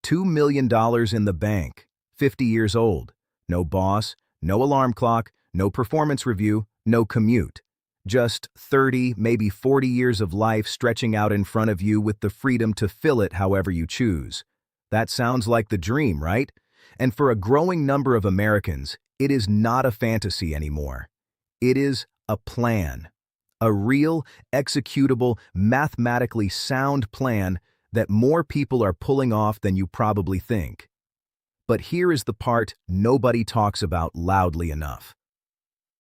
$2 million in the bank, 50 years old, no boss, no alarm clock, no performance review, no commute. Just 30, maybe 40 years of life stretching out in front of you with the freedom to fill it however you choose. That sounds like the dream, right? And for a growing number of Americans, it is not a fantasy anymore. It is a plan. A real, executable, mathematically sound plan that more people are pulling off than you probably think. But here is the part nobody talks about loudly enough.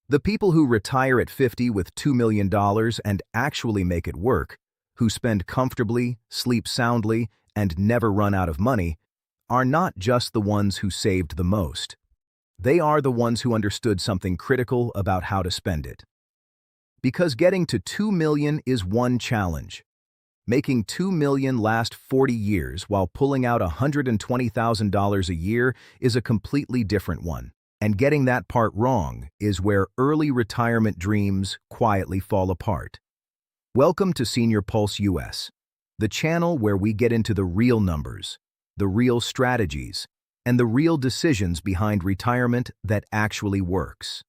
The people who retire at 50 with $2 million and actually make it work, who spend comfortably, sleep soundly, and never run out of money, are not just the ones who saved the most. They are the ones who understood something critical about how to spend it. Because getting to $2 million is one challenge. Making $2 million last 40 years while pulling out $120,000 a year is a completely different one. And getting that part wrong is where early retirement dreams quietly fall apart. Welcome to Senior Pulse US, the channel where we get into the real numbers, the real strategies, and the real decisions behind retirement that actually works.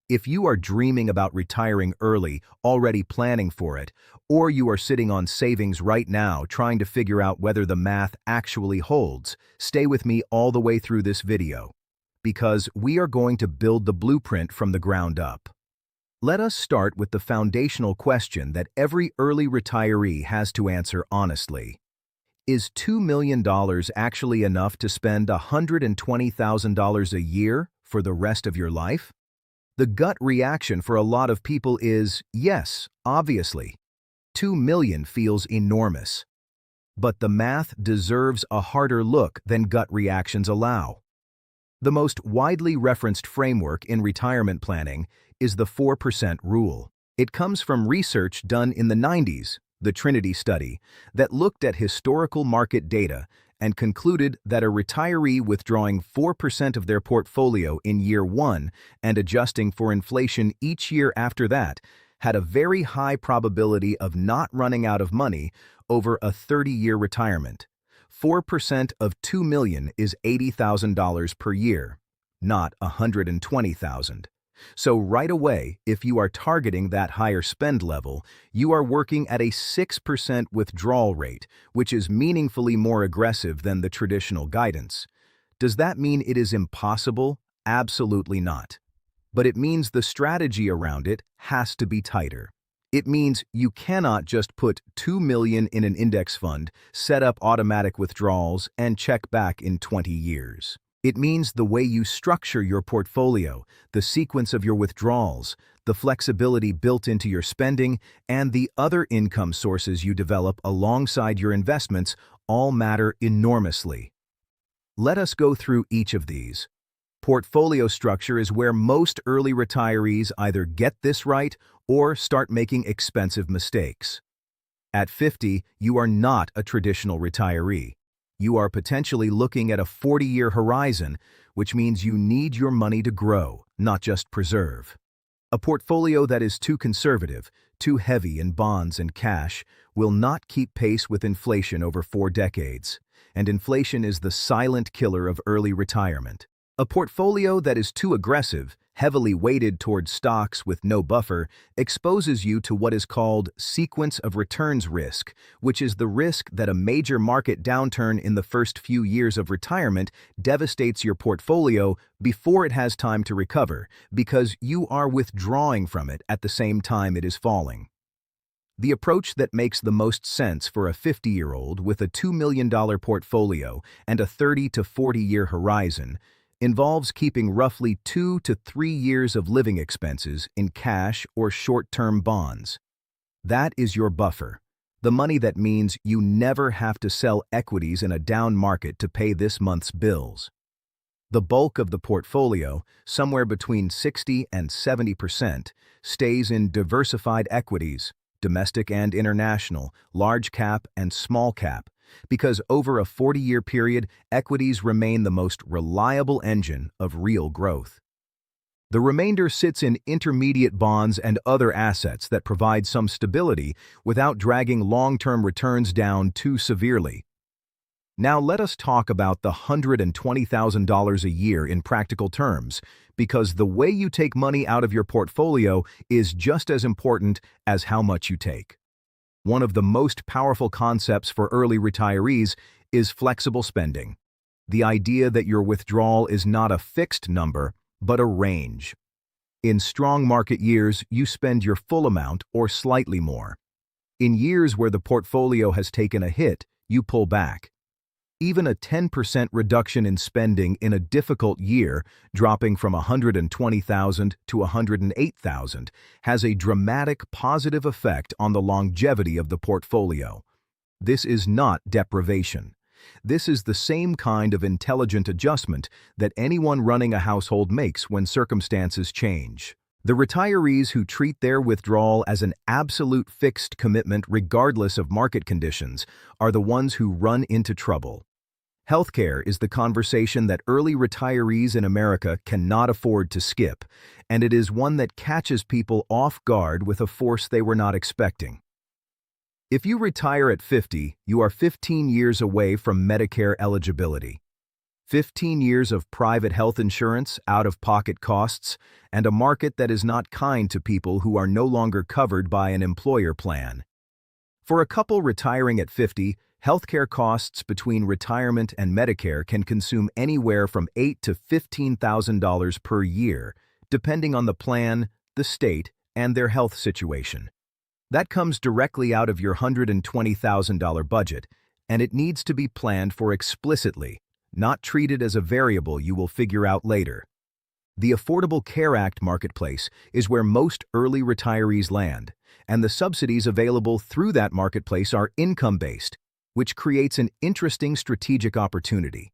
If you are dreaming about retiring early, already planning for it, or you are sitting on savings right now trying to figure out whether the math actually holds, stay with me all the way through this video, because we are going to build the blueprint from the ground up. Let us start with the foundational question that every early retiree has to answer honestly. Is $2 million actually enough to spend $120,000 a year for the rest of your life? The gut reaction for a lot of people is, yes, obviously. $2 million feels enormous. But the math deserves a harder look than gut reactions allow. The most widely referenced framework in retirement planning is the 4% rule. It comes from research done in the 90s, the Trinity study, that looked at historical market data and concluded that a retiree withdrawing 4% of their portfolio in year one and adjusting for inflation each year after that had a very high probability of not running out of money over a 30-year retirement. 4% of $2 million is $80,000 per year, not $120,000. So right away, if you are targeting that higher spend level, you are working at a 6% withdrawal rate, which is meaningfully more aggressive than the traditional guidance. Does that mean it is impossible? Absolutely not. But it means the strategy around it has to be tighter. It means you cannot just put $2 million in an index fund, set up automatic withdrawals, and check back in 20 years. It means the way you structure your portfolio, the sequence of your withdrawals, the flexibility built into your spending, and the other income sources you develop alongside your investments all matter enormously. Let us go through each of these. Portfolio structure is where most early retirees either get this right or start making expensive mistakes. At 50, you are not a traditional retiree. You are potentially looking at a 40-year horizon, which means you need your money to grow, not just preserve. A portfolio that is too conservative, too heavy in bonds and cash, will not keep pace with inflation over 4 decades, and inflation is the silent killer of early retirement. A portfolio that is too aggressive, heavily weighted towards stocks with no buffer, exposes you to what is called sequence of returns risk, which is the risk that a major market downturn in the first few years of retirement devastates your portfolio before it has time to recover, because you are withdrawing from it at the same time it is falling. The approach that makes the most sense for a 50-year-old with a $2 million portfolio and a 30 to 40-year horizon involves keeping roughly 2 to 3 years of living expenses in cash or short-term bonds. That is your buffer, the money that means you never have to sell equities in a down market to pay this month's bills. The bulk of the portfolio, somewhere between 60 and 70%, stays in diversified equities, domestic and international, large cap and small cap, because over a 40-year period, equities remain the most reliable engine of real growth. The remainder sits in intermediate bonds and other assets that provide some stability without dragging long-term returns down too severely. Now let us talk about the $120,000 a year in practical terms, because the way you take money out of your portfolio is just as important as how much you take. One of the most powerful concepts for early retirees is flexible spending. The idea that your withdrawal is not a fixed number, but a range. In strong market years, you spend your full amount or slightly more. In years where the portfolio has taken a hit, you pull back. Even a 10% reduction in spending in a difficult year, dropping from $120,000 to $108,000, has a dramatic positive effect on the longevity of the portfolio. This is not deprivation. This is the same kind of intelligent adjustment that anyone running a household makes when circumstances change. The retirees who treat their withdrawal as an absolute fixed commitment regardless of market conditions are the ones who run into trouble. Healthcare is the conversation that early retirees in America cannot afford to skip, and it is one that catches people off guard with a force they were not expecting. If you retire at 50, you are 15 years away from Medicare eligibility. 15 years of private health insurance, out-of-pocket costs, and a market that is not kind to people who are no longer covered by an employer plan. For a couple retiring at 50, healthcare costs between retirement and Medicare can consume anywhere from $8,000 to $15,000 per year, depending on the plan, the state, and their health situation. That comes directly out of your $120,000 budget, and it needs to be planned for explicitly, not treated as a variable you will figure out later. The Affordable Care Act marketplace is where most early retirees land, and the subsidies available through that marketplace are income-based, which creates an interesting strategic opportunity.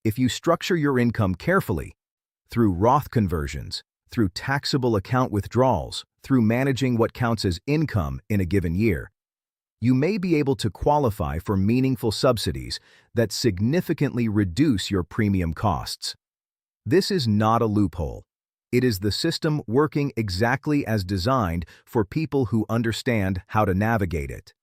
If you structure your income carefully, through Roth conversions, through taxable account withdrawals, through managing what counts as income in a given year, you may be able to qualify for meaningful subsidies that significantly reduce your premium costs. This is not a loophole. It is the system working exactly as designed for people who understand how to navigate it.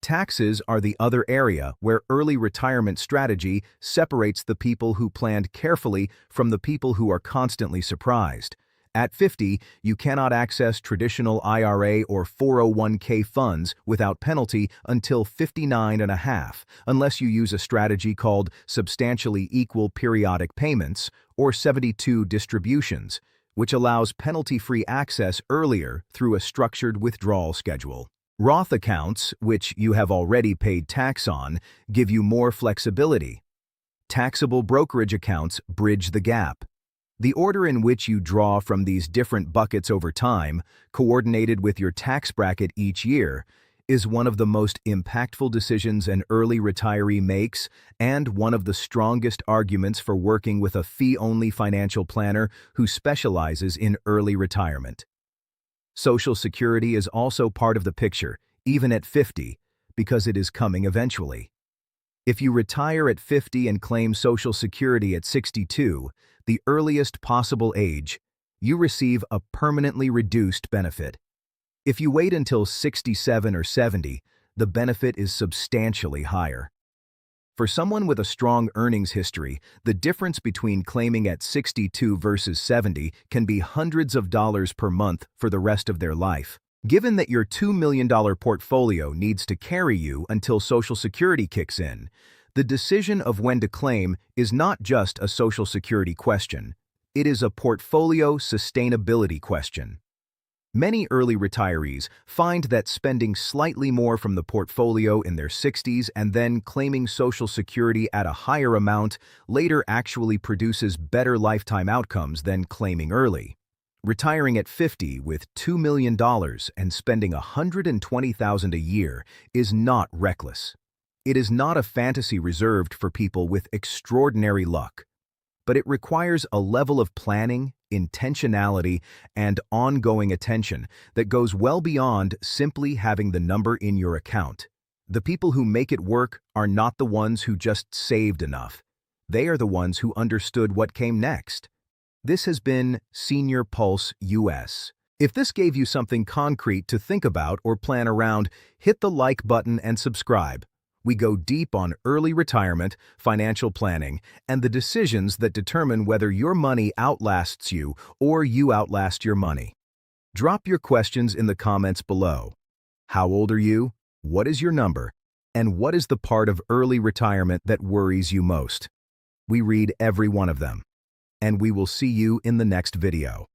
Taxes are the other area where early retirement strategy separates the people who planned carefully from the people who are constantly surprised. At 50, you cannot access traditional IRA or 401k funds without penalty until 59 and a half, unless you use a strategy called substantially equal periodic payments, or 72 distributions, which allows penalty-free access earlier through a structured withdrawal schedule. Roth accounts, which you have already paid tax on, give you more flexibility. Taxable brokerage accounts bridge the gap. The order in which you draw from these different buckets over time, coordinated with your tax bracket each year, is one of the most impactful decisions an early retiree makes and one of the strongest arguments for working with a fee-only financial planner who specializes in early retirement. Social Security is also part of the picture, even at 50, because it is coming eventually. If you retire at 50 and claim Social Security at 62, the earliest possible age, you receive a permanently reduced benefit. If you wait until 67 or 70, the benefit is substantially higher. For someone with a strong earnings history, the difference between claiming at 62 versus 70 can be hundreds of dollars per month for the rest of their life. Given that your $2 million portfolio needs to carry you until Social Security kicks in, the decision of when to claim is not just a Social Security question. It is a portfolio sustainability question. Many early retirees find that spending slightly more from the portfolio in their 60s and then claiming Social Security at a higher amount later actually produces better lifetime outcomes than claiming early. Retiring at 50 with $2 million and spending $120,000 a year is not reckless. It is not a fantasy reserved for people with extraordinary luck, but it requires a level of planning, intentionality, and ongoing attention that goes well beyond simply having the number in your account. The people who make it work are not the ones who just saved enough. They are the ones who understood what came next. This has been Senior Pulse US. If this gave you something concrete to think about or plan around, hit the like button and subscribe. We go deep on early retirement, financial planning, and the decisions that determine whether your money outlasts you or you outlast your money. Drop your questions in the comments below. How old are you? What is your number? And what is the part of early retirement that worries you most? We read every one of them. And we will see you in the next video.